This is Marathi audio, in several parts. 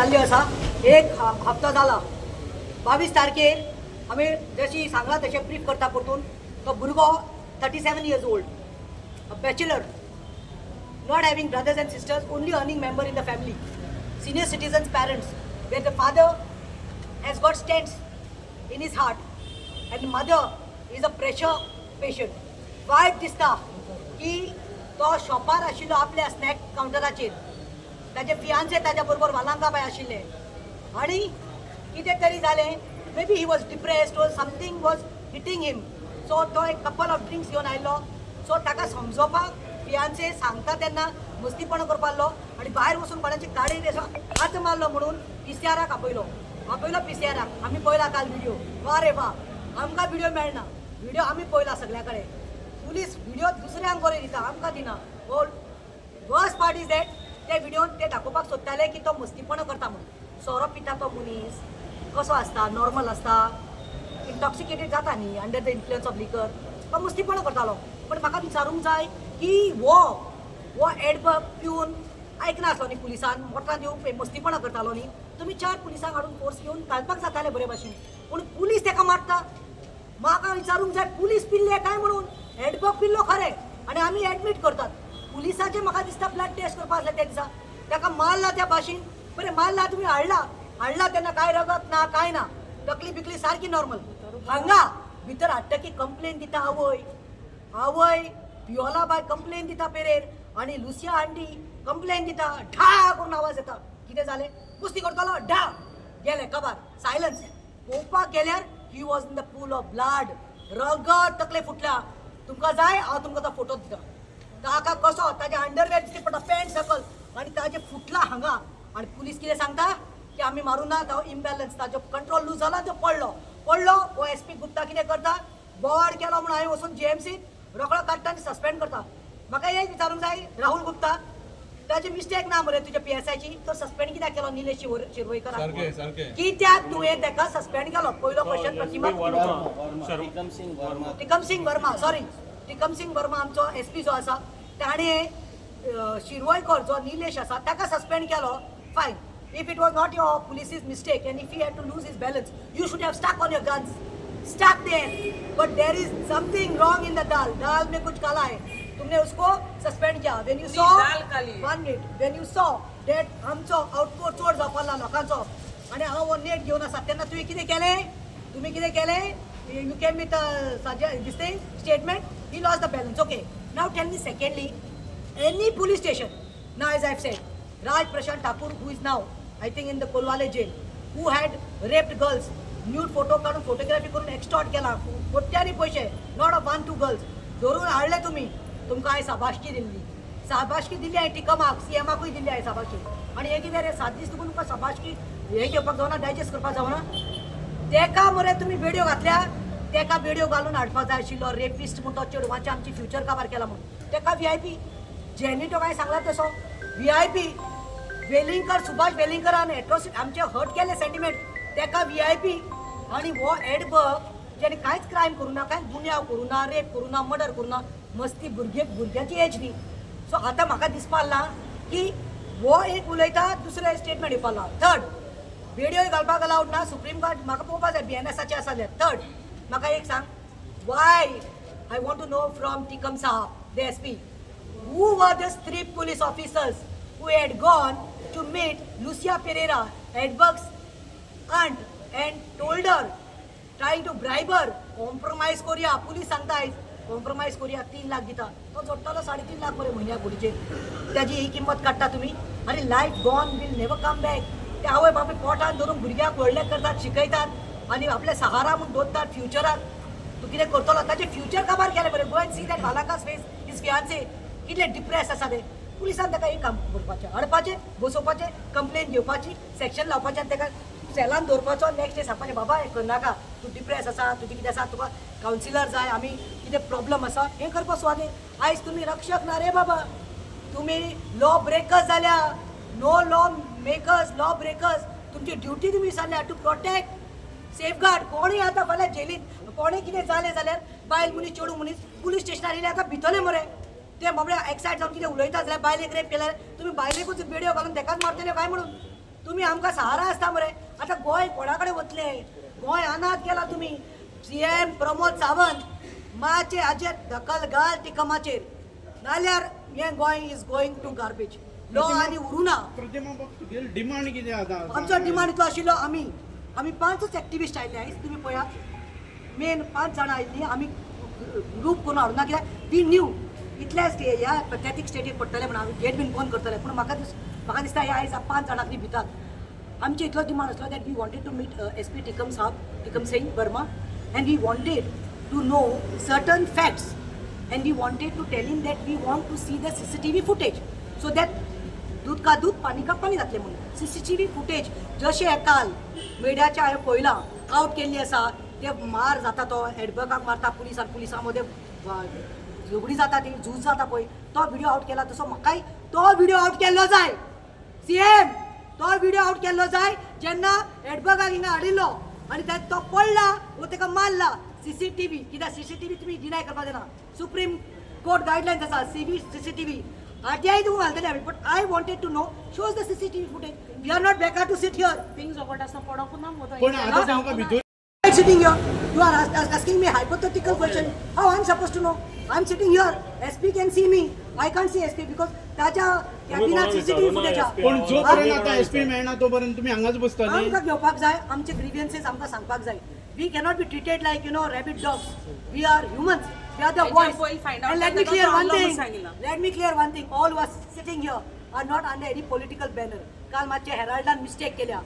चालली असा एक हप्ता झाला 22 तारखेर आम्ही जशी सांगला तसे ब्रीफ करता परतून तो भुरगो 37 years old, a bachelor, not having brothers and sisters, only earning member in the family, senior citizens parents, where the father has got stents in his heart and mother is a pressure patient. वायट दिसता की तो शॉपार आशिल्लो आपल्या स्नॅक काउंटराचेर ताजे फियांचे ताज्या बरोबर वालांका बाय आशिल्ले आनी कितें तरी जालें may be he was depressed और समथींग वॉज हिटींग हिम सो तो एक कपल ऑफ ड्रिंक्स घेवन आयल्लो सो ताका समजोवपाक फियांचे सांगता तेन्ना मस्तीपण करपालो आनी भायर वचून कोणाची गाडी असो हात मारलो म्हणून पिस्याराक आपयलो पिस्याराक आमी पळयला काल व्हिडिओ वा रे वा आमकां व्हिडिओ मेळना व्हिडिओ आमी पळयला सगळ्या कडेन पुलीस व्हिडिओ दुसऱ्यांक बरे दिता आमकां दिना वर्स्ट पार्ट इज दॅट ते व्हिडिओन ते दाखोवपाक सोदताले की तो मस्तीपण करता म्हणून सोरो पिता तो मनीस कसो आसता नॉर्मल आसता इंटॉक्सिकेटेड जाता न्ही अंडर द इन्फ्लुयन्स ऑफ लिकर तो मस्तीपण करतालो पण म्हाका विचारूंक जाय की वो एडबग पिवन आयकनासलो न्ही पुलिसान मोटार दिवंक मस्तीपण करतालो न्ही तुमी 4 पुलिसांक हाडून फोर्स घेवन घालपाक जाताले बरे भाशेन पूण पुलीस तेका मारता म्हाका विचारूंक जाय पुलीस पिल्ले काय म्हणून एडबग पिल्लो खरें आनी आमी एडमीट करतात पुलिसाचे म्हाका दिसता ब्लड टेस्ट करपा आसलें त्या दिसा ताका मारला त्या भाशेन बरें मारला तुमी हाडला तेन्ना काय रगत ना काय ना तकली बिकली सारकी नॉर्मल हांगा भितर हाडटकी कंप्लेन दिता आवय पियोला बाय कंप्लेन दिता पेरेर आनी लुसिया आंटी कंप्लेन दिता ढा करून आवाज येता कितें जालें कुस्ती करतलो ढा गेले काबार सायलन्स पळोवपाक गेल्यार he was in the pool of blood रगत तकले फुटल्या तुमकां जाय हांव तुमकां तो फोटो दिता ताका कसो ताजे अंडरवेअर दिसता पडटा पॅन्ट सकल आनी ताजे फुटला हांगा आनी पुलीस कितें सांगता की आमी मारूं ना तो इम्बॅलन्स ताजो कंट्रोल लूज जाला तो पडलो हो एसपी गुप्ता कितें करता बोवाड केलो म्हणून हांवें वचून जीएमसी रोखडो काडटा आनी सस्पेंड करता म्हाका एक विचारूंक जाय राहुल गुप्ता ताजी मिस्टेक ना मरे तुज्या PSI ची तो सस्पेंड कित्याक केलो निलेश शिरवयकर कित्याक तुवें ताका सस्पेंड केलो पयलो क्वेश्चन प्रतिमा टिकम सिंग वर्मा आमचो एसपी जो आसा ताणें शिरवयकर जो निलेश आसा ताका सस्पेंड केलो fine if it was not your police's mistake and if he had to lose his balance you should have stuck on your guns stuck there but there is something wrong in the दाल में कुछ काला है तुमने उसको सस्पेंड किया व्हेन यू सॉ 1 मिनिट व्हेन यू सॉ डेट आमचो आउटपोस्ट चोड जावपाला लोकांचो आनी हांव हो नेट घेवन आसा तेन्ना तुवें कितें केलें you came with this thing statement he lost the balance okay now tell me secondly any police station now as I've said Raj Prashant Thakur who is now I think in the Kolwale jail who had raped girls nude photo काढून photography करून extort केला कोट्यांनी पैसे not of 1-2 girls धरून हाडले तुम्ही तुमकां हांवें शाबासकी दिली हांवें टिकमाक CMाकूय दिली हांवें शाबासकी आनी हे कितें रे 7 दीस तुमकां शाबासकी हे घेवपाक जावना डायजेस्ट करपाक जावना तेका मरे तुम्ही व्हिडिओ घातल्या तेका व्हिडिओ घालून हाडपाक जाय आशिल्लो रेपिस्ट म्हणून तो चेडवांची आमची फ्युचर काबार केला म्हणून तेका VIP जेनी तो काय सांगला तसो VIP वेलिंगकर सुभाष वेलिंगकरान एट्रोसिटी आमचे हर्ट केले सेंटिमेंट तेका VIP आनी हो एडबग जेणे कांयच क्रायम करूं ना कांयच गुन्यांव करूं ना रेप करूं ना मर्डर करूं ना मस्ती भुरग्याची एज न्ही सो आतां म्हाका दिसपा लागला की हो एक उलयता दुसरे स्टेटमेंट दिवपा लागला थर्ड व्हिडिओ घालपाक अलाउड ना सुप्रीम कोर्ट म्हाका पळोवपाक जाय BNSचे आसा जाल्यार थर्ड म्हाका एक सांग why I want to know from Tikam sahab the SP who were these 3 police officers who had gone to meet Lucia Pereira Edberg's aunt and told her trying to bribe her compromise करूया पुलीस सांगता कॉम्प्रोमाइज करूया 3 लाख दिता तो जोडटालो 3.5 लाख बरे म्हयन्याक बोलीचे त्याची ही किंमत काडटा तुमी आनी life gone will never come back ते आवय बापूय पोटान धरून भुरग्याक व्हडले करतात शिकयतात आनी आपले सहारा म्हणून दोत्तात फ्युचराक तूं कितें करतलो ताचें फ्युचर काबार केलें बरें गोंयान सी दॅट बालाकास फेस इज फियान्से कितले डिप्रेस आसा ते पुलिसान ताका एक काम करपाचें हाडपाचें बसोवपाचें कंप्लेन घेवपाची सेक्शन लावपाचें आनी ताका सेलान दवरपाचो नेक्स्ट डे सांगपाचें बाबा हें करनाका तूं डिप्रेस आसा तुजें कितें आसा तुका कावन्सिलर जाय आमी कितें प्रॉब्लम आसा हें करपा सुवातेर आयज तुमी रक्षक ना रे बाबा तुमी लॉ ब्रेकर्स जाल्या no law makers law breakers तुमची ड्युटी तुमी विसरल्या टू प्रोटेक्ट सेफगार्ड कोणीय आतां फाल्यां जेलींत कोणें कितें जालें जाल्यार बायल मनीस चेडूं मनीस पुलीस स्टेशनार येयले आतां भितले मरे ते बाबड्या एक्सायट जावन कितें उलयता जाल्यार बायलेक रेप केल्यार तुमी बायलेकूच व्हिडिओ घालून तेकाच मारतले काय म्हणून तुम्ही आमकां सहारा आसता मरे. आतां गोंय कोणा कडेन वतले? गोंय अनाथ केला तुम्ही. CM प्रमोद सावंत माचे हाचेर दखल घाल टिकमाचेर, नाल्यार हें Goem is going to garbage. लो आनी उरुना. प्रतिमा तुगेलो डिमांड कितें आतां? आमचो डिमांड इतलो आशिल्लो, आमी 5च एक्टिविस्ट आयिल्ले आयज. तुमी पळयात, मेन 5 जाणां आयिल्लीं. आमी ग्रूप करून हाडूं ना, कित्याक वी न्यू इतल्या ह्या पॅथेटीक स्टेटीर पडटले म्हणून हांव गेट बीन बंद करतले. पूण म्हाका दिसता हे आयज 5 जाणांक भितात. आमचे इतलो डिमांड आसलो that we wanted to meet SP Tikam Singh Verma, and we wanted to know certain facts, and we wanted to tell him that we want to see the CCTV footage so that दूध का दूध पाणी का पाणी जातले म्हणून. CCTV फुटेज जशे काल मिडियाच्या हांवें पळयलां आउट केल्ली आसा, ते मार जाता तो हेडबगाक मारता पुलिसां मदें झगडी जाता, ती झूज जाता पळय, तो व्हिडिओ आउट केला. तसो म्हाकाय तो व्हिडिओ आउट केल्लो जाय. CM तो व्हिडिओ आउट केल्लो जाय जेन्ना हेडबगाक हिंगा हाडिल्लो आनी तो पडला वो ताका मारला. CCTV कित्याक CCTV तुमी डिनाय करपाक जायना. सुप्रीम कोर्ट गायडलायन्स आसा CCTV. RTI तूं घालतले आमी, but I wanted to know shows the CCTV footage. We are not बेकार to sit here. Things about आसना पडोकू ना मोदो. पण आतां तांकां भितर Sitting here, you are asking me hypothetical question. How I'm supposed to know? I'm sitting here. SP can see me. I can't see SP because ताच्या कॅबिनात CCTV फुटेज आहा. पण जोपर्यंत आता SP मेळना तोपर्यंत तुम्ही हांगाच बसतली. आमकां घेवपाक जाय, आमचे ग्रीव्हन्सेस आमकां सांगपाक जाय. We cannot be treated like, rabid dogs. We are humans. We are the voice. And let me clear one thing. All who are sitting here are not under any political banner. काल मातशे हेराल्डान मिस्टेक केल्या.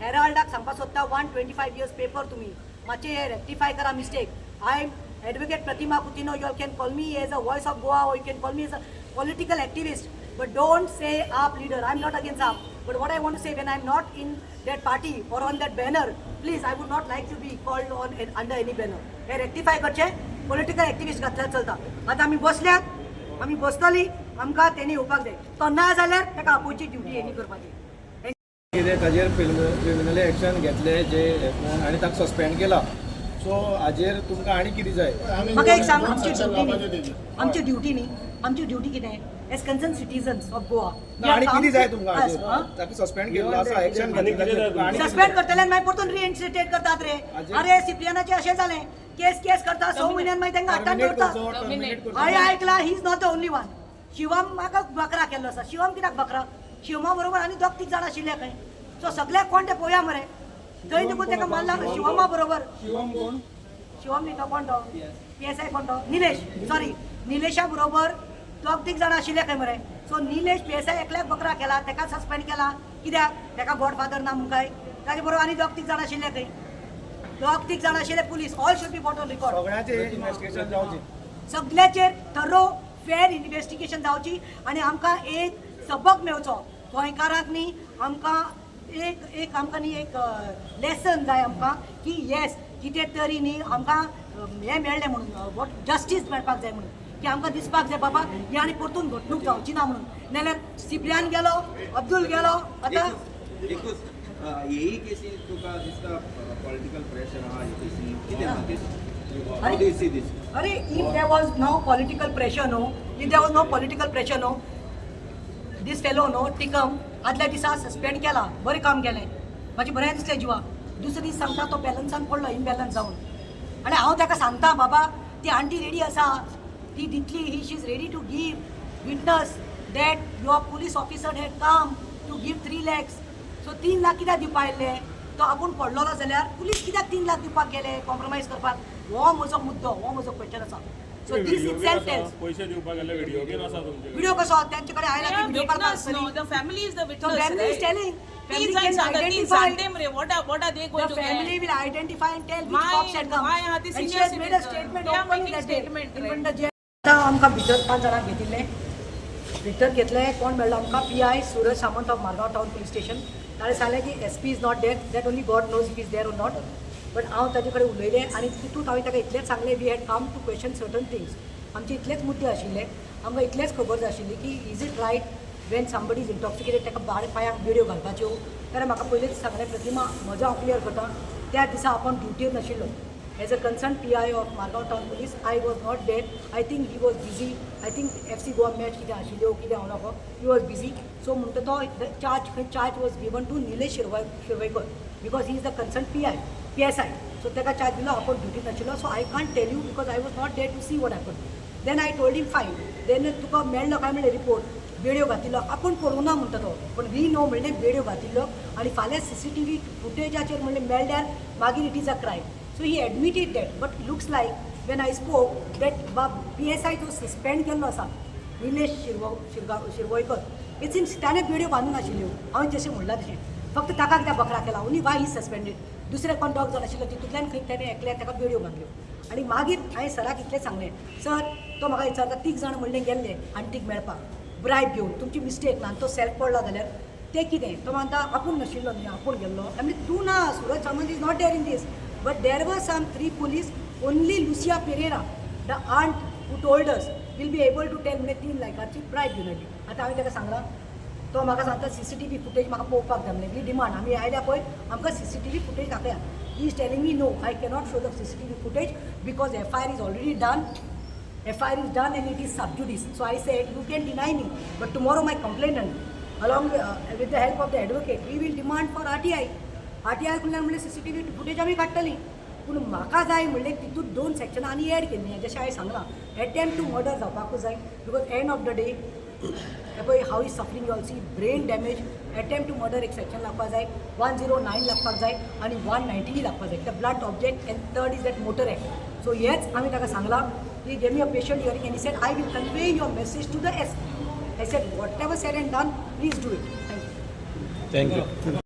हेराल्डाक सांगपाक सोदता 125 years पेपर तुम्ही मातशे हे रेक्टिफाय करा mistake. I am advocate Pratima Coutinho. You can call me as a voice of Goa or you can call me as a political activist. But don't say AAP leader. I'm not against AAP. But what I want to say, when I'm not in that party or on that banner, please, I would not like to be called on under any banner. हे रेक्टिफाय करचे. पॉलिटिकल एक्टिविस्ट घातल्यार चलता. आतां आमी बसल्यात, आमी बसतली, आमकां तेणी येवपाक जाय. तो ना जाल्यार ताका आपोवची ड्युटी हेणी करपाची. कितें ताजेर क्रिमिनल एक्शन घेतले जे आनी ताका सस्पेंड केला. सो हाजेर तुमकां आनी कितें जाय? म्हाका एक सांग, आमची ड्युटी न्ही, आमची ड्युटी कितें as concern citizens of Goa. आनी कितें जाय तुमकां हाजेर? ताका सस्पेंड केल्लो आसा, एक्शन घेतलें. सस्पेंड करतले मागीर परतून रिइन्स्टेट करतात रे. अरे सिप्रियानाचे अशें जालें, केस करता 6 म्हयन्यान मागीर तांकां अटक करता. हांवें आयकलां he is not the only one. Shivam म्हाका बकरा केल्लो आसा. शिवम कित्याक बकरा? शिवमा बरोबर आनी 2-3 जाण आशिल्ले खंय. सो सगळे कोण ते पळोवया मरे. थंय देखून ताका मारला शिवमा बरोबर. शिवम न्ही तो कोण तो PSI कोण तो निलेशा बरोबर 2-3 जाण आशिल्ले खंय मरे. सो निलेश PSI एकल्याक बकरा केला, ताका सस्पेंड केला. कित्याक? ताका गॉडफादर ना म्हणून काय. ताजे बरोबर आनी 2-3 जाण आशिल्ले खंय. 2-3 जाण आशिल्ले पुलीस. All should be bought on record. सगळ्याचेर इन्व्हेस्टिगेशन जावची. सगळ्याचेर थरो फेर इन्व्हेस्टिगेशन जावची आनी आमकां एक सबक मेळचो गोंयकारांक न्ही. आमकां एक आमकां न्ही एक लेसन जाय आमकां की येस कितें तरी न्ही आमकां हें मेळ्ळें म्हणून वॉट जस्टीस मेळपाक जाय म्हणून, की आमकां दिसपाक जाय बाबा ही आनी परतून घडणूक जावची ना म्हणून. नाल्यार सिप्रियान गेलो, अब्दुल गेलो, आतां यही केसी तुका दिसता पॉलिटिकल प्रेशर आहा ह्या केसी कितें हा this how do you see this? अरे if there was no political pressure no these fellow no Tikam आदल्या दिसा सस्पेंड केला. बरें काम केलें, म्हाजें बरें दिसलें जिवाक. दुसरे दीस सांगता तो बॅलन्सान पडलो, इनबॅलन्स जावन. आनी हांव ताका सांगता बाबा ती आंटी रेडी आसा, ती दितली. She is ready to give witness that your police officer had come to give 3 lakhs. So 3 lakh कित्याक दिवपा आयिल्ले? तो आपूण पडलोलो जाल्यार पुलीस कित्याक 3 लाख दिवपाक गेले कॉम्प्रोमायज करपाक? हो म्हजो मुद्दो, हो म्हजो क्वेश्चन आसा. So this is self tells. पैसे दिवपाक गेले व्हिडिओ गेम आसा तुमचे. व्हिडिओ कसो त्यांचे कडेन आयला की व्हिडिओ काडपाक No, the family is the So witness. family is telling. Family can identify. What are they going The to family get? will identify and tell which My- cops had come. my are the And senior she has made a citizens. statement They are openly making that day. statement, In right? front of the jail. आतां आमकां भितर 5 जाणांक घेतिल्ले. भितर घेतले कोण मेळ्ळो आमकां PI Suraj Samant of Margao town police station. ताणें सांगलें की SP is not there. That only God knows if is there or not. But हांव ताजे कडेन उलयलें आनी तितूंत हांवें ताका इतलेंच सांगलें we had come to question certain things. आमचे इतलेच मुद्दे आशिल्ले. आमकां इतलेच खबर जाय आशिल्ली की is it right when somebody is intoxicated ताका पांयांक बिड्यो घालपाच्यो. जाल्यार म्हाका पयलींच सांगलें प्रतिमा म्हजो हांव क्लियर करता. त्या दिसा आपूण ड्युटीर नाशिल्लो. As a concerned PI of Margaon Town Police, I was not there. I think he was busy. I think FC Goa match कितें आशिल्ली ओ कितें हांव नकळो. He was busy. So म्हणटा तो the charge was given to Nilesh Shirvaikar because he is the concerned PSI. So ताका charge दिलो आपण duty नाशिल्लो. So I can't tell you because I was not there to see what happened. Then I told him fine. Then तुका मेळ्ळो काय म्हणलें रिपोर्ट. व्हिडिओ घातिल्लो आपूण पळोवंक ना म्हणटा तो पण वी नो म्हणलें व्हिडिओ घातिल्लो आनी फाल्यां CCTV फुटेजाचेर म्हणलें मेळ्ळ्यार मागीर it is a crime. So he admitted that, but looks like when I spoke that PSI तो सस्पेंड केल्लो आसा निलेश शिरवयकर. इट सिम्स ताणें व्हिडिओ बांदून आशिल्ल्यो हांवें जशें म्हणलां तशें फक्त ताका कित्याक बकरा केला ओन्ली वाय ही सस्पेंडेड. दुसरे कोण दोग जाण आशिल्लो तितूंतल्यान खंय ताणें एकल्याक ताका व्हिडिओ बांदल्यो आनी मागीर हांवें सराक इतलें सांगलें सर तो म्हाका विचारता 3 जाण म्हणलें गेल्ले आंटीक मेळपाक ब्रायब घेवन तुमची मिस्टेक ना तो सेल्फ पडला जाल्यार तें कितें तो म्हणटा आपूण नाशिल्लो न्ही आपूण गेल्लो. आय मीन तूं ना Suraj Samant is not there in this. But there were some 3 police, only Lucia Pereira, the aunt who told us, will be able to tell me 3 लाखाची प्रायज घेवन आयली. आतां हांवें ताका सांगलां तो म्हाका सांगता CCTV फुटेज म्हाका पळोवपाक जाय म्हणलें वी डिमांड आमी आयल्या पळय आमकां CCTV फुटेज दाखया. He is telling me no I cannot show the CCTV footage because FIR is already done. FIR is done and it is sub judice. So I said you can deny me but tomorrow my complainant along with the help of the advocate we will demand for RTI. RTI कडल्यान म्हणलें CCTV फुटेज आमी काडटलीं पूण म्हाका जाय म्हणलें तितूंत 2 सेक्शनां आनी एड केल्लीं जशें हांवें सांगलां एटेम्प्ट टू मर्डर जावपाकूच जाय because end of the day हे पळय हाव is suffering you all see brain damage. Attempt to murder एक सेक्शन लागपाक जाय 109 लागपाक जाय आनी 190 लागपाक जाय the blunt object and third is that motor act. So हेच आमी ताका सांगलां he gave me a patient hearing and he said I will convey your message to the SP. I said whatever said end done please do it. Thank you. Thank you.